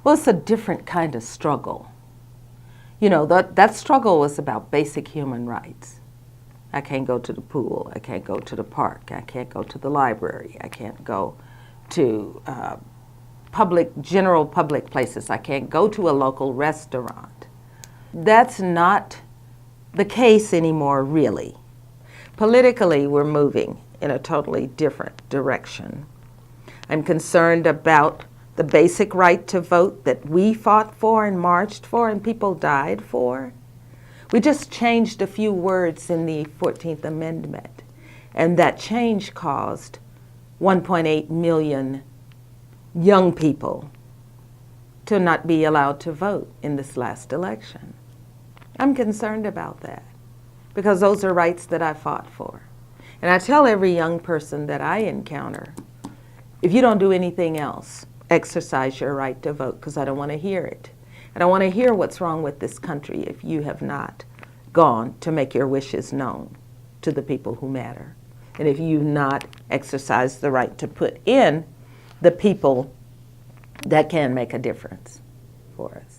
Well, it's a different kind of struggle. You know, that struggle was about basic human rights. I can't go to the pool. I can't go to the park. I can't go to the library. I can't go to general public places. I can't go to a local restaurant. That's not the case anymore, really. Politically, we're moving in a totally different direction. I'm concerned about the basic right to vote that we fought for and marched for and people died for. We just changed a few words in the 14th Amendment, and that change caused 1.8 million young people to not be allowed to vote in this last election. I'm concerned about that because those are rights that I fought for. And I tell every young person that I encounter, if you don't do anything else, exercise your right to vote, because I don't want to hear it. And I want to hear what's wrong with this country if you have not gone to make your wishes known to the people who matter. And if you've not exercised the right to put in the people that can make a difference for us.